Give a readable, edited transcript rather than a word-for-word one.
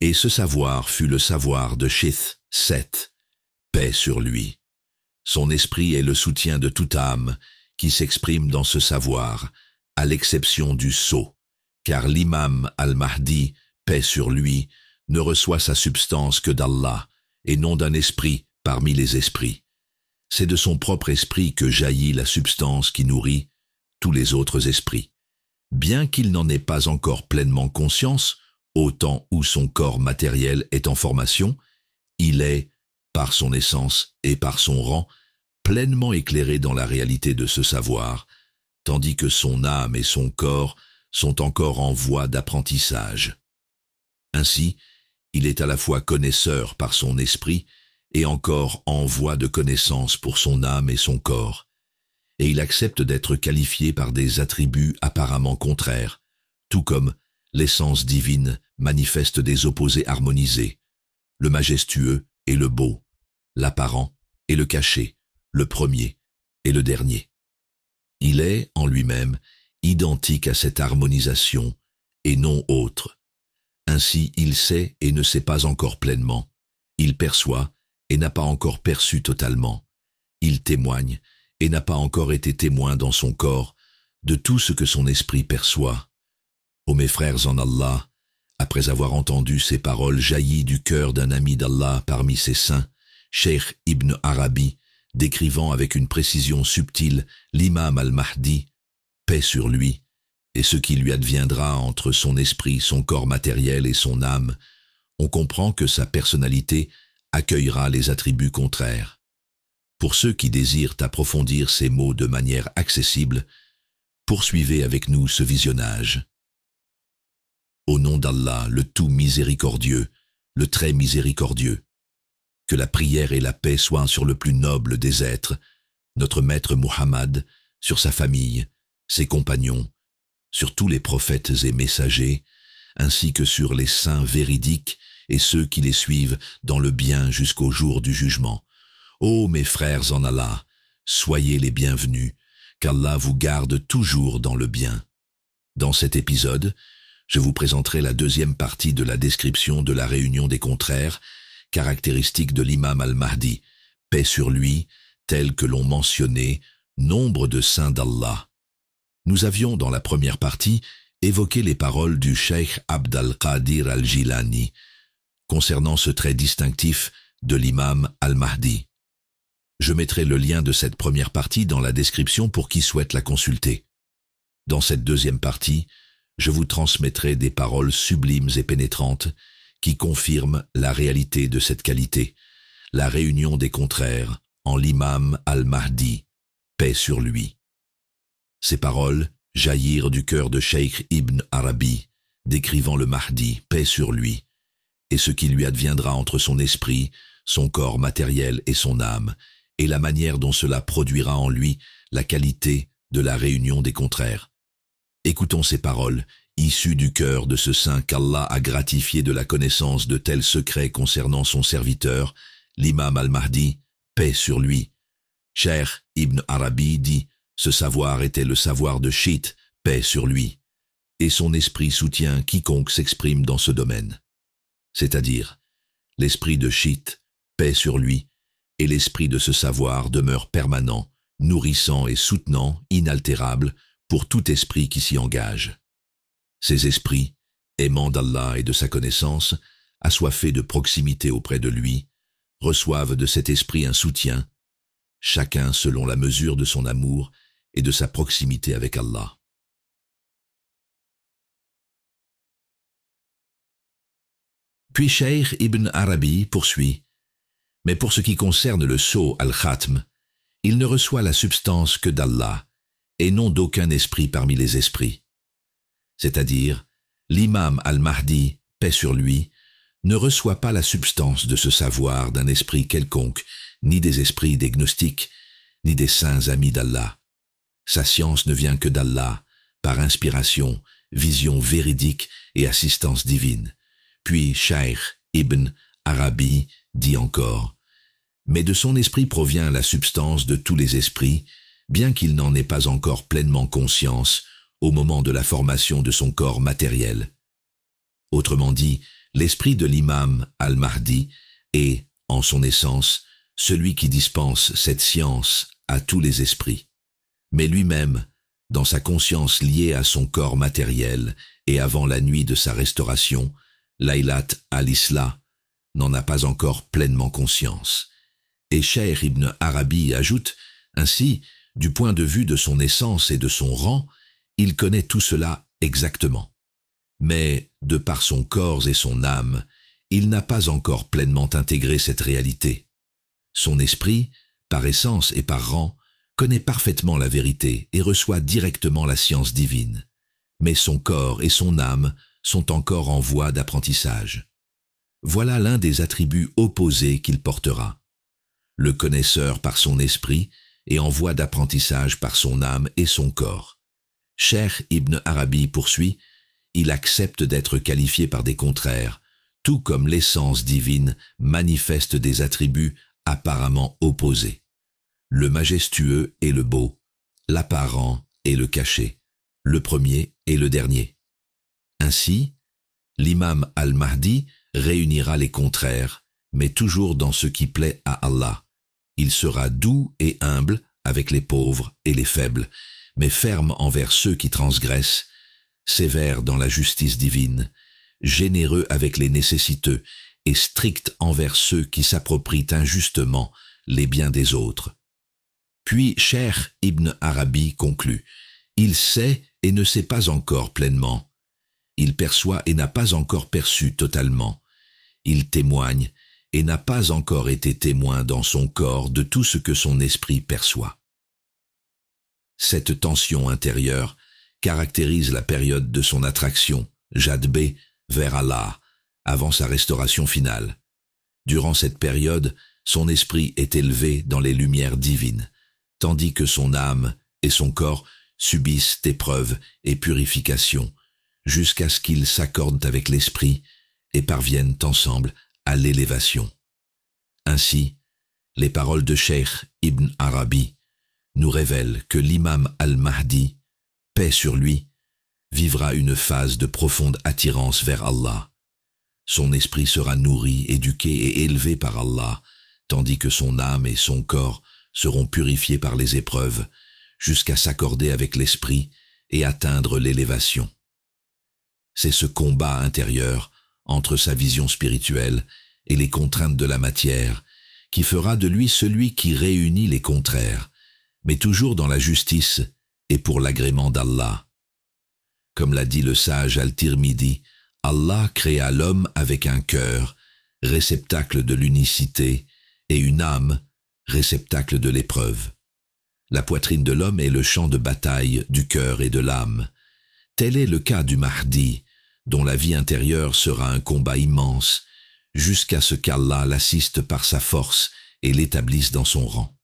Et ce savoir fut le savoir de Shith, 7, paix sur lui. Son esprit est le soutien de toute âme qui s'exprime dans ce savoir, à l'exception du sceau, car l'imam al-Mahdi, paix sur lui, ne reçoit sa substance que d'Allah, et non d'un esprit parmi les esprits. C'est de son propre esprit que jaillit la substance qui nourrit tous les autres esprits. Bien qu'il n'en ait pas encore pleinement conscience, au temps où son corps matériel est en formation, il est, par son essence et par son rang, pleinement éclairé dans la réalité de ce savoir, tandis que son âme et son corps sont encore en voie d'apprentissage. Ainsi, il est à la fois connaisseur par son esprit et encore en voie de connaissance pour son âme et son corps, et il accepte d'être qualifié par des attributs apparemment contraires, tout comme l'essence divine manifeste des opposés harmonisés, le majestueux et le beau, l'apparent et le caché, le premier et le dernier. Il est, en lui-même, identique à cette harmonisation et non autre. Ainsi, il sait et ne sait pas encore pleinement, il perçoit et n'a pas encore perçu totalement, il témoigne et n'a pas encore été témoin dans son corps de tout ce que son esprit perçoit. Ô mes frères en Allah, après avoir entendu ces paroles jaillies du cœur d'un ami d'Allah parmi ses saints, Cheikh Ibn Arabi, décrivant avec une précision subtile l'imam al-Mahdi, paix sur lui, et ce qui lui adviendra entre son esprit, son corps matériel et son âme, on comprend que sa personnalité accueillera les attributs contraires. Pour ceux qui désirent approfondir ces mots de manière accessible, poursuivez avec nous ce visionnage. Au nom d'Allah, le tout miséricordieux, le très miséricordieux, que la prière et la paix soient sur le plus noble des êtres, notre maître Muhammad, sur sa famille, ses compagnons, sur tous les prophètes et messagers, ainsi que sur les saints véridiques et ceux qui les suivent dans le bien jusqu'au jour du jugement. Ô mes frères en Allah, soyez les bienvenus, qu'Allah vous garde toujours dans le bien. Dans cet épisode, je vous présenterai la deuxième partie de la description de la réunion des contraires, caractéristique de l'imam al-Mahdi, paix sur lui, tel que l'ont mentionné nombre de saints d'Allah. Nous avions, dans la première partie, évoqué les paroles du cheikh Abd al-Qadir al-Jilani concernant ce trait distinctif de l'imam al-Mahdi. Je mettrai le lien de cette première partie dans la description pour qui souhaite la consulter. Dans cette deuxième partie, je vous transmettrai des paroles sublimes et pénétrantes qui confirment la réalité de cette qualité, la réunion des contraires en l'imam al-Mahdi, paix sur lui. Ces paroles jaillirent du cœur de Cheikh Ibn Arabi, décrivant le Mahdi, paix sur lui, et ce qui lui adviendra entre son esprit, son corps matériel et son âme, et la manière dont cela produira en lui la qualité de la réunion des contraires. Écoutons ces paroles, issues du cœur de ce saint qu'Allah a gratifié de la connaissance de tels secrets concernant son serviteur, l'imam al-Mahdi, paix sur lui. Cheikh Ibn Arabi dit, ce savoir était le savoir de Shith, paix sur lui, et son esprit soutient quiconque s'exprime dans ce domaine. C'est-à-dire, l'esprit de Shith, paix sur lui, et l'esprit de ce savoir demeure permanent, nourrissant et soutenant, inaltérable, pour tout esprit qui s'y engage. Ces esprits, aimants d'Allah et de sa connaissance, assoiffés de proximité auprès de lui, reçoivent de cet esprit un soutien, chacun selon la mesure de son amour et de sa proximité avec Allah. Puis Cheikh Ibn Arabi poursuit, mais pour ce qui concerne le sceau al-Khatm, il ne reçoit la substance que d'Allah, et non d'aucun esprit parmi les esprits. C'est-à-dire, l'imam al-Mahdi, paix sur lui, ne reçoit pas la substance de ce savoir d'un esprit quelconque, ni des esprits des gnostiques, ni des saints amis d'Allah. Sa science ne vient que d'Allah, par inspiration, vision véridique et assistance divine. Puis Cheikh Ibn Arabi dit encore, mais de son esprit provient la substance de tous les esprits, bien qu'il n'en ait pas encore pleinement conscience au moment de la formation de son corps matériel. Autrement dit, L'esprit de l'imam al-Mahdi est, en son essence, celui qui dispense cette science à tous les esprits. Mais lui-même, dans sa conscience liée à son corps matériel et avant la nuit de sa restauration, Laylat al-Isla n'en a pas encore pleinement conscience. Et Cheikh Ibn Arabi ajoute, ainsi, du point de vue de son essence et de son rang, il connaît tout cela exactement. Mais, de par son corps et son âme, il n'a pas encore pleinement intégré cette réalité. Son esprit, par essence et par rang, connaît parfaitement la vérité et reçoit directement la science divine. Mais son corps et son âme sont encore en voie d'apprentissage. Voilà l'un des attributs opposés qu'il portera. Le connaisseur par son esprit et en voie d'apprentissage par son âme et son corps. Cheikh Ibn Arabi poursuit, il accepte d'être qualifié par des contraires, tout comme l'essence divine manifeste des attributs apparemment opposés. Le majestueux et le beau, l'apparent et le caché, le premier et le dernier. Ainsi, l'imam al-Mahdi réunira les contraires, mais toujours dans ce qui plaît à Allah. Il sera doux et humble avec les pauvres et les faibles, mais ferme envers ceux qui transgressent, sévère dans la justice divine, généreux avec les nécessiteux et strict envers ceux qui s'approprient injustement les biens des autres. Puis Cheikh Ibn Arabi conclut, il sait et ne sait pas encore pleinement. Il perçoit et n'a pas encore perçu totalement. Il témoigne et n'a pas encore été témoin dans son corps de tout ce que son esprit perçoit. Cette tension intérieure caractérise la période de son attraction, jadbé, vers Allah, avant sa restauration finale. Durant cette période, son esprit est élevé dans les lumières divines, tandis que son âme et son corps subissent épreuves et purifications, jusqu'à ce qu'ils s'accordent avec l'esprit et parviennent ensemble à l'élévation. Ainsi, les paroles de Cheikh Ibn Arabi nous révèlent que l'imam al-Mahdi, paix sur lui, vivra une phase de profonde attirance vers Allah. Son esprit sera nourri, éduqué et élevé par Allah, tandis que son âme et son corps seront purifiés par les épreuves, jusqu'à s'accorder avec l'esprit et atteindre l'élévation. C'est ce combat intérieur entre sa vision spirituelle et les contraintes de la matière qui fera de lui celui qui réunit les contraires, mais toujours dans la justice et pour l'agrément d'Allah. Comme l'a dit le sage Al-Tirmidhi, Allah créa l'homme avec un cœur, réceptacle de l'unicité, et une âme, réceptacle de l'épreuve. La poitrine de l'homme est le champ de bataille du cœur et de l'âme. Tel est le cas du Mahdi, dont la vie intérieure sera un combat immense, jusqu'à ce qu'Allah l'assiste par sa force et l'établisse dans son rang.